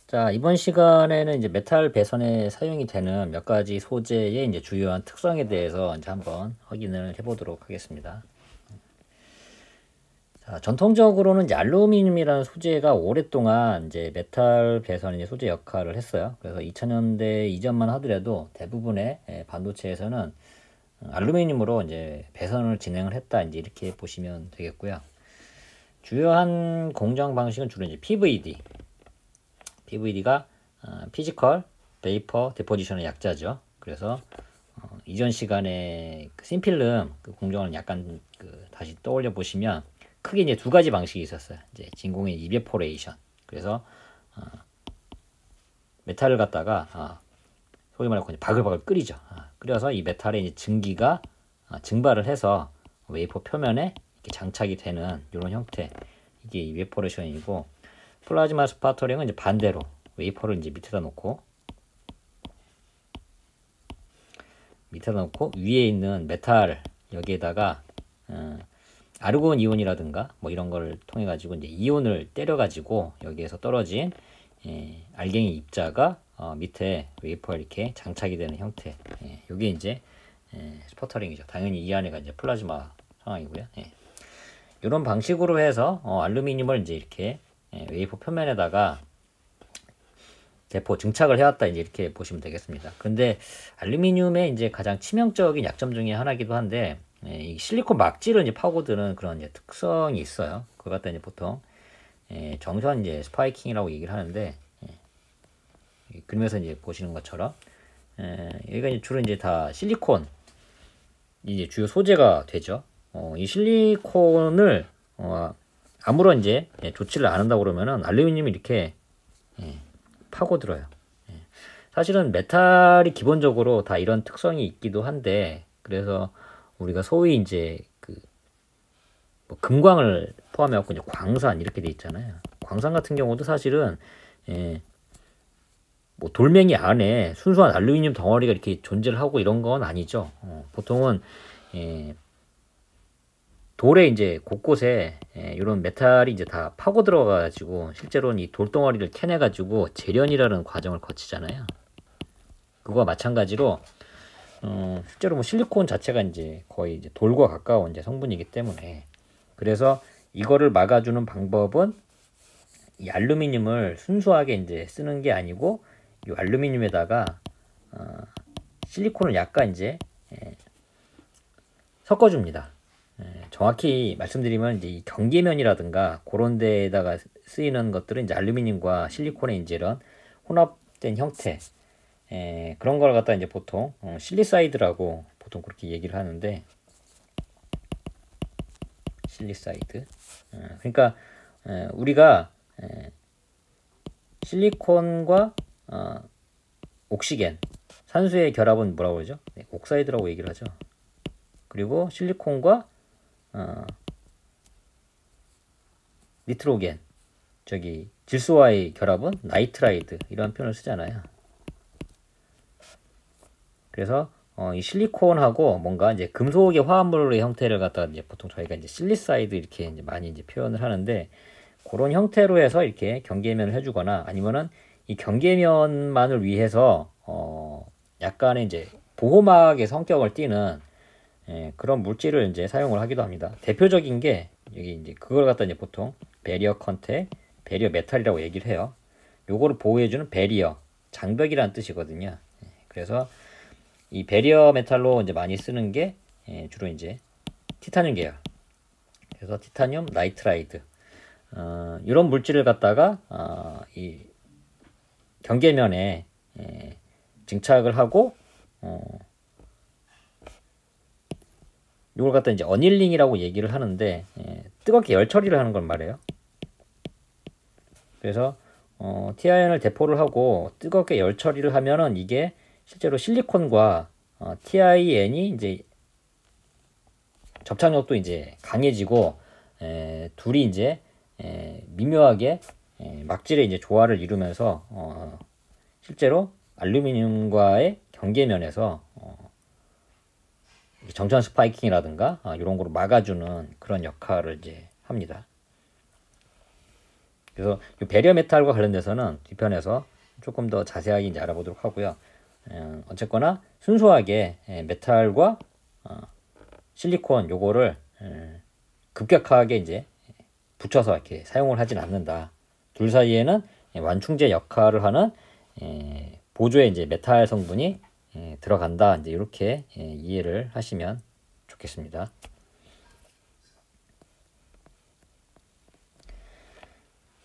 자, 이번 시간에는 이제 메탈 배선에 사용이 되는 몇 가지 소재의 이제 주요한 특성에 대해서 이제 한번 확인을 해보도록 하겠습니다. 자, 전통적으로는 이제 알루미늄이라는 소재가 오랫동안 이제 메탈 배선 이제 소재 역할을 했어요. 그래서 2000년대 이전만 하더라도 대부분의 반도체에서는 알루미늄으로 이제 배선을 진행을 했다. 이제 이렇게 보시면 되겠고요. 주요한 공정 방식은 주로 이제 PVD. PVD가 피지컬 베이퍼 데포지션의 약자죠. 그래서 이전 시간에 그 씬필름 그 공정을 약간 다시 떠올려 보시면 크게 이제 두 가지 방식이 있었어요. 이제 진공의 이베포레이션. 그래서 메탈을 갖다가 소위 말해 바글바글 끓이죠. 끓여서 이 메탈의 이제 증기가 증발을 해서 웨이퍼 표면에 이렇게 장착이 되는 이런 형태. 이게 이베포레이션이고, 플라즈마 스파터링은 이제 반대로 웨이퍼를 이제 밑에다 놓고 위에 있는 메탈 여기에다가 아르곤 이온이라든가 뭐 이런 걸 통해 가지고 이제 이온을 때려 가지고 여기에서 떨어진 알갱이 입자가 밑에 웨이퍼에 이렇게 장착이 되는 형태. 이게 이제 스퍼터링이죠. 당연히 이 안에가 이제 플라즈마 상황이고요. 이런 방식으로 해서 알루미늄을 이제 이렇게 웨이퍼 표면에다가 대포 증착을 해왔다. 이제 이렇게 보시면 되겠습니다. 근데 알루미늄의 이제 가장 치명적인 약점 중에 하나이기도 한데, 이 실리콘 막지를 이제 파고드는 그런 이제 특성이 있어요. 그걸 갖다 이제 보통 정선 이제 스파이킹이라고 얘기를 하는데, 그림에서 이제 보시는 것처럼 여기가 이제 주로 이제 다 실리콘 이제 주요 소재가 되죠. 이 실리콘을 아무런 이제 조치를 안 한다고 그러면은 알루미늄이 이렇게 파고들어요. 사실은 메탈이 기본적으로 다 이런 특성이 있기도 한데, 그래서 우리가 소위 이제 뭐 금광을 포함해갖고 이제 광산 이렇게 돼 있잖아요. 광산 같은 경우도 사실은 뭐 돌멩이 안에 순수한 알루미늄 덩어리가 이렇게 존재를 하고 이런 건 아니죠. 보통은 돌에 이제 곳곳에 이런 메탈이 이제 다 파고 들어가가지고 실제로는 이 돌덩어리를 캐내가지고 재련이라는 과정을 거치잖아요. 그거와 마찬가지로 실제로 뭐 실리콘 자체가 이제 거의 이제 돌과 가까운 이제 성분이기 때문에, 그래서 이거를 막아주는 방법은 이 알루미늄을 순수하게 이제 쓰는 게 아니고 이 알루미늄에다가 실리콘을 약간 이제 섞어줍니다. 정확히 말씀드리면 이제 이 경계면이라든가 그런 데에다가 쓰이는 것들은 이제 알루미늄과 실리콘의 이제 이런 혼합된 형태, 그런 걸 갖다 이제 보통 실리사이드라고 보통 그렇게 얘기를 하는데, 실리사이드. 그러니까 우리가 실리콘과 옥시겐, 산소의 결합은 뭐라고 그러죠? 옥사이드라고 얘기를 하죠. 그리고 실리콘과 니트로겐, 질소와의 결합은 나이트라이드, 이런 표현을 쓰잖아요. 그래서 이 실리콘하고 뭔가 이제 금속의 화합물의 형태를 갖다가 이제 보통 저희가 이제 실리사이드 이렇게 이제 많이 이제 표현을 하는데, 그런 형태로 해서 이렇게 경계면을 해주거나 아니면은 이 경계면만을 위해서 약간의 이제 보호막의 성격을 띠는 그런 물질을 이제 사용을 하기도 합니다. 대표적인 게 여기 이제 그걸 갖다 이제 보통 베리어 컨택, 베리어 메탈이라고 얘기를 해요. 요거를 보호해주는 베리어, 장벽이라는 뜻이거든요. 그래서 이 베리어 메탈로 이제 많이 쓰는 게 주로 이제 티타늄 계열. 그래서 티타늄 나이트라이드, 이런 물질을 갖다가 이 경계면에 증착을 하고 이걸 갖다 이제 어닐링이라고 얘기를 하는데, 뜨겁게 열 처리를 하는 걸 말해요. 그래서 TIN을 대포를 하고 뜨겁게 열 처리를 하면은 이게 실제로 실리콘과 TIN이 이제 접착력도 이제 강해지고 둘이 이제 미묘하게 막질의 이제 조화를 이루면서 실제로 알루미늄과의 경계면에서 정전 스파이킹이라든가 이런 거로 막아주는 그런 역할을 이제 합니다. 그래서 이 배리어 메탈과 관련돼서는 뒤편에서 조금 더 자세하게 이제 알아보도록 하고요. 어쨌거나 순수하게 메탈과 실리콘 요거를 급격하게 이제 붙여서 이렇게 사용을 하진 않는다. 둘 사이에는 완충제 역할을 하는 보조의 이제 메탈 성분이 들어간다. 이제 이렇게 이해를 하시면 좋겠습니다.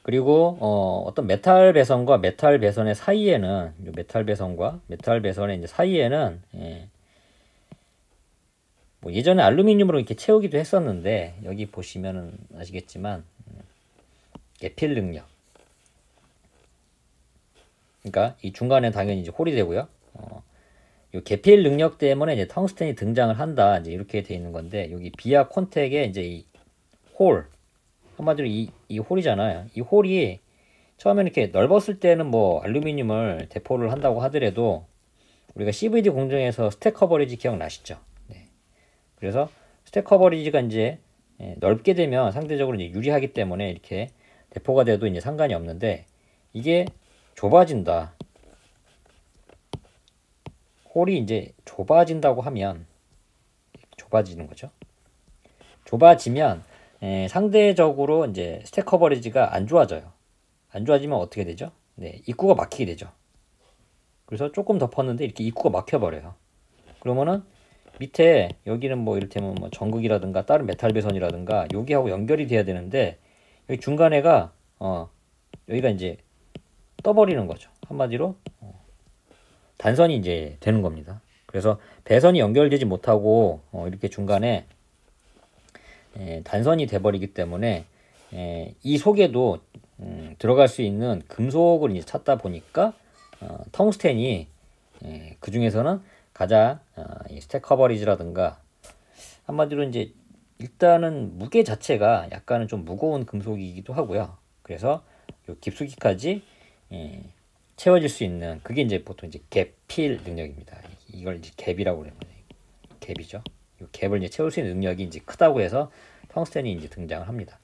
그리고 어떤 메탈 배선과 메탈 배선의 사이에는 메탈 배선과 메탈 배선의 이제 사이에는 뭐 예전에 알루미늄으로 이렇게 채우기도 했었는데 여기 보시면은 아시겠지만 개필 능력. 그러니까 이 중간에 당연히 이제 홀이 되고요. 이 개필 능력 때문에 이제 텅스텐이 등장을 한다. 이제 이렇게 돼 있는 건데 여기 비아 콘택의 이제 이 홀 한마디로 이 홀이잖아요. 이 홀이 처음에 이렇게 넓었을 때는 뭐 알루미늄을 대포를 한다고 하더라도 우리가 CVD 공정에서 스택 커버리지 기억나시죠? 네. 그래서 스택 커버리지가 이제 넓게 되면 상대적으로 이제 유리하기 때문에 이렇게 대포가 돼도 이제 상관이 없는데 이게 좁아진다. 홀이 이제 좁아진다고 하면 좁아지는 거죠. 좁아지면 상대적으로 이제 스택 커버리지가 안 좋아져요. 안 좋아지면 어떻게 되죠? 네, 입구가 막히게 되죠. 그래서 조금 덮었는데 이렇게 입구가 막혀버려요. 그러면은 밑에 여기는 뭐 이를테면 뭐 전극이라든가 다른 메탈 배선이라든가 여기하고 연결이 돼야 되는데 여기 중간에가 여기가 이제 떠버리는 거죠. 한마디로 단선이 이제 되는 겁니다. 그래서 배선이 연결되지 못하고 이렇게 중간에 단선이 돼버리기 때문에 이 속에도 들어갈 수 있는 금속을 이제 찾다 보니까 텅스텐이 그 중에서는 가장 이 스택 커버리지라든가 한마디로 이제 일단은 무게 자체가 약간은 좀 무거운 금속이기도 하고요. 그래서 요 깊숙이까지 채워질 수 있는 그게 이제 보통 이제 갭필 능력입니다. 이걸 이제 갭이라고 그러는 거예요. 갭이죠. 이 갭을 이제 채울 수 있는 능력이 이제 크다고 해서 텅스텐이 이제 등장을 합니다.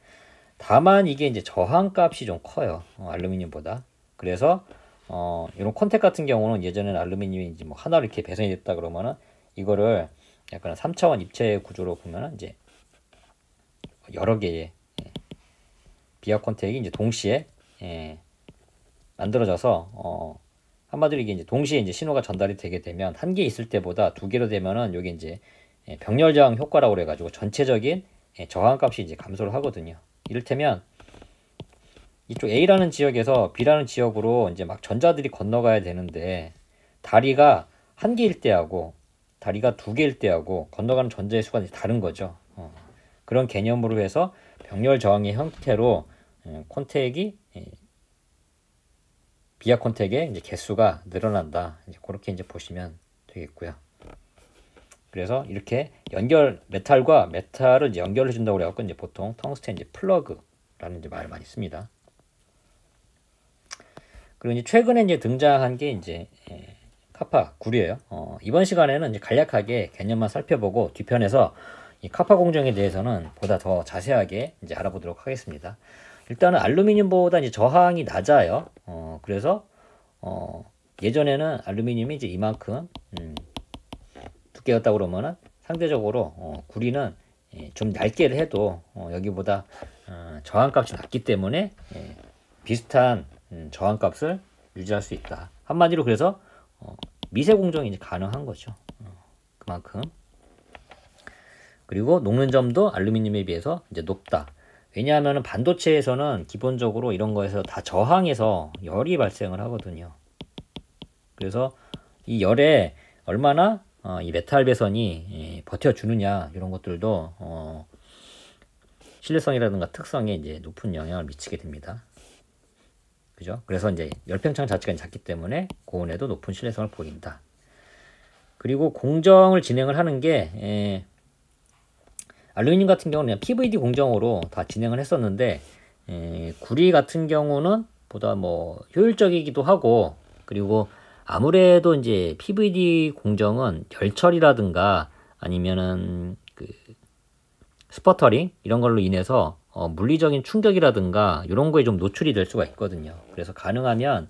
다만 이게 이제 저항값이 좀 커요. 알루미늄보다. 그래서 이런 콘택 같은 경우는 예전에는 알루미늄이 이제 뭐 하나로 이렇게 배선이 됐다 그러면은 이거를 약간 3차원 입체 구조로 보면은 이제 여러 개의 비아 콘택이 이제 동시에 만들어져서 한마디로 이게 이제 동시에 이제 신호가 전달이 되게 되면 한 개 있을 때보다 두 개로 되면은 여기 이제 병렬 저항 효과라고 그래가지고 전체적인 저항값이 이제 감소를 하거든요. 이를테면 이쪽 A라는 지역에서 B라는 지역으로 이제 막 전자들이 건너가야 되는데 다리가 한 개일 때하고 다리가 두 개일 때하고 건너가는 전자의 수가 다른 거죠. 그런 개념으로 해서 병렬 저항의 형태로 콘택이 비아 콘택의 이제 개수가 늘어난다. 이제 그렇게 이제 보시면 되겠고요. 그래서 이렇게 메탈과 메탈을 이제 연결해 준다고 그래갖고 이제 보통 텅스텐 이제 플러그라는 이제 말을 많이 씁니다. 그리고 이제 최근에 이제 등장한 게 이제 카파 구리예요. 이번 시간에는 이제 간략하게 개념만 살펴보고 뒤편에서 이 카파 공정에 대해서는 보다 더 자세하게 이제 알아보도록 하겠습니다. 일단은 알루미늄보다 이제 저항이 낮아요. 그래서 예전에는 알루미늄이 이제 이만큼 두께였다 그러면은 상대적으로 구리는 좀 얇게 해도 여기보다 저항값이 낮기 때문에 비슷한 저항값을 유지할 수 있다. 한마디로 그래서 미세 공정이 이제 가능한 거죠. 그만큼. 그리고 녹는 점도 알루미늄에 비해서 이제 높다. 왜냐하면 반도체에서는 기본적으로 이런 거에서 다 저항해서 열이 발생을 하거든요. 그래서 이 열에 얼마나 이 메탈 배선이 버텨주느냐 이런 것들도 신뢰성이라든가 특성에 이제 높은 영향을 미치게 됩니다. 그죠? 그래서 이제 열팽창 자체가 작기 때문에 고온에도 높은 신뢰성을 보인다. 그리고 공정을 진행을 하는 게 알루미늄 같은 경우는 그냥 PVD 공정으로 다 진행을 했었는데 구리 같은 경우는 보다 뭐 효율적이기도 하고 그리고 아무래도 이제 PVD 공정은 결철이라든가 아니면은 그 스퍼터링 이런 걸로 인해서 물리적인 충격이라든가 이런 거에 좀 노출이 될 수가 있거든요. 그래서 가능하면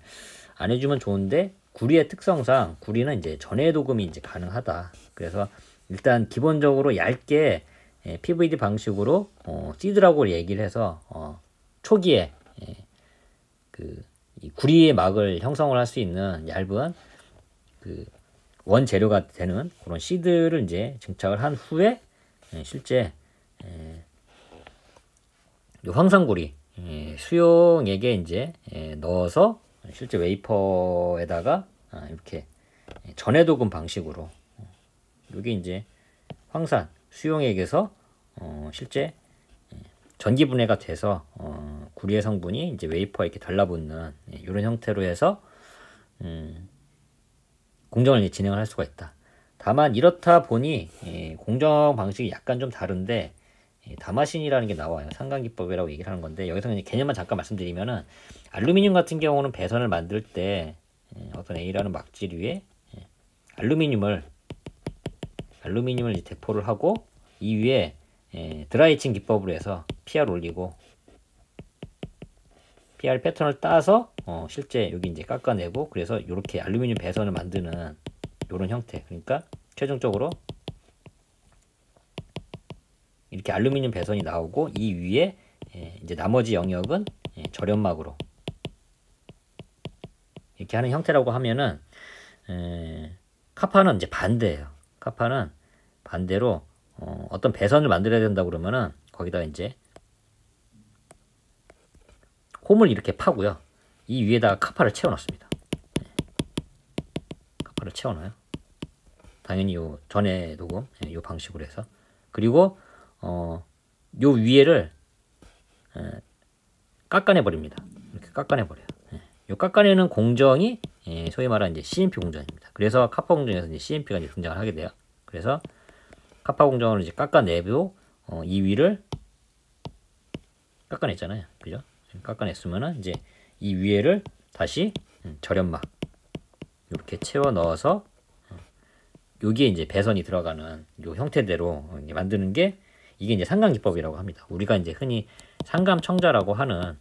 안 해주면 좋은데 구리의 특성상 구리는 이제 전해 도금이 이제 가능하다. 그래서 일단 기본적으로 얇게 PVD 방식으로 시드라고 얘기를 해서 초기에 이 구리의 막을 형성을 할 수 있는 얇은 그 원재료가 되는 그런 시드를 이제 증착을 한 후에 실제 요 황산구리 수용액에 이제 넣어서 실제 웨이퍼에다가 이렇게 전해도금 방식으로 요게 이제 황산 수용액에서 실제 전기 분해가 돼서 구리의 성분이 이제 웨이퍼에 이렇게 달라붙는 이런 형태로 해서 공정을 진행을 할 수가 있다. 다만 이렇다 보니 공정 방식이 약간 좀 다른데 다마신이라는 게 나와요. 상강기법이라고 얘기를 하는 건데 여기서 그냥 개념만 잠깐 말씀드리면은 알루미늄 같은 경우는 배선을 만들 때 어떤 A라는 막질 위에 알루미늄을 이제 대포를 하고 이 위에 드라이칭 기법으로 해서 PR 올리고 PR 패턴을 따서 실제 여기 이제 깎아내고 그래서 이렇게 알루미늄 배선을 만드는 이런 형태. 그러니까 최종적으로 이렇게 알루미늄 배선이 나오고 이 위에 이제 나머지 영역은 절연막으로 이렇게 하는 형태라고 하면은 카파는 이제 반대예요. 카파는 반대로 어떤 배선을 만들어야 된다 그러면은 거기다 이제 홈을 이렇게 파고요. 이 위에다가 카파를 채워넣습니다. 카파를 채워넣어요. 당연히 요 전해 도금 요 방식으로 해서 그리고 요 위에를 깎아내 버립니다. 이렇게 깎아내 버려요. 요 깎아내는 공정이 소위 말하는 이제 CMP 공정입니다. 그래서 카파 공정에서 이제 CMP가 이제 등장을 하게 돼요. 그래서 카파 공정을 이제 깎아내고 이 위를 깎아냈잖아요. 그죠? 깎아냈으면은 이제 이 위에를 다시 절연막 이렇게 채워 넣어서 여기에 이제 배선이 들어가는 요 형태대로 만드는 게 이게 이제 상감기법이라고 합니다. 우리가 이제 흔히 상감청자라고 하는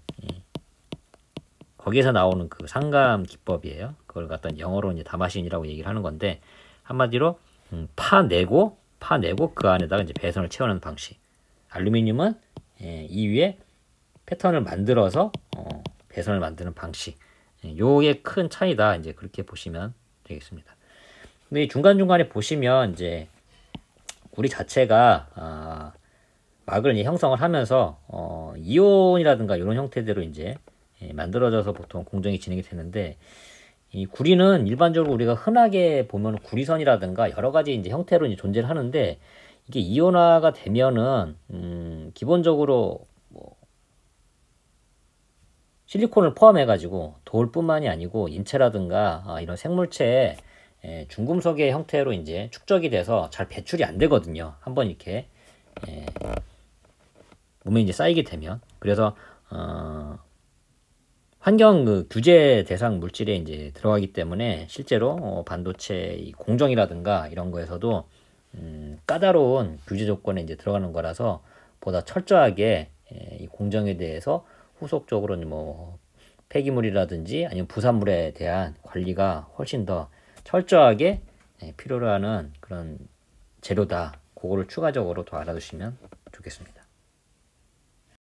거기에서 나오는 그 상감기법이에요. 그걸 갖다 영어로 이제 다마신이라고 얘기를 하는 건데 한마디로 파내고 그 안에다가 이제 배선을 채우는 방식. 알루미늄은 이 위에 패턴을 만들어서 배선을 만드는 방식. 요게 큰 차이다. 이제 그렇게 보시면 되겠습니다. 근데 중간중간에 보시면 이제 구리 자체가 막을 이제 형성을 하면서 이온이라든가 이런 형태대로 이제 만들어져서 보통 공정이 진행이 되는데 이 구리는 일반적으로 우리가 흔하게 보면 구리선이라든가 여러 가지 이제 형태로 이제 존재를 하는데 이게 이온화가 되면은 기본적으로 뭐 실리콘을 포함해 가지고 돌뿐만이 아니고 인체라든가 이런 생물체에 중금속의 형태로 이제 축적이 돼서 잘 배출이 안 되거든요. 한번 이렇게 몸에 이제 쌓이게 되면 그래서 환경 규제 대상 물질에 이제 들어가기 때문에 실제로 반도체 공정이라든가 이런 거에서도 까다로운 규제 조건에 이제 들어가는 거라서 보다 철저하게 이 공정에 대해서 후속적으로 뭐 폐기물이라든지 아니면 부산물에 대한 관리가 훨씬 더 철저하게 필요로 하는 그런 재료다. 그거를 추가적으로 더 알아두시면 좋겠습니다.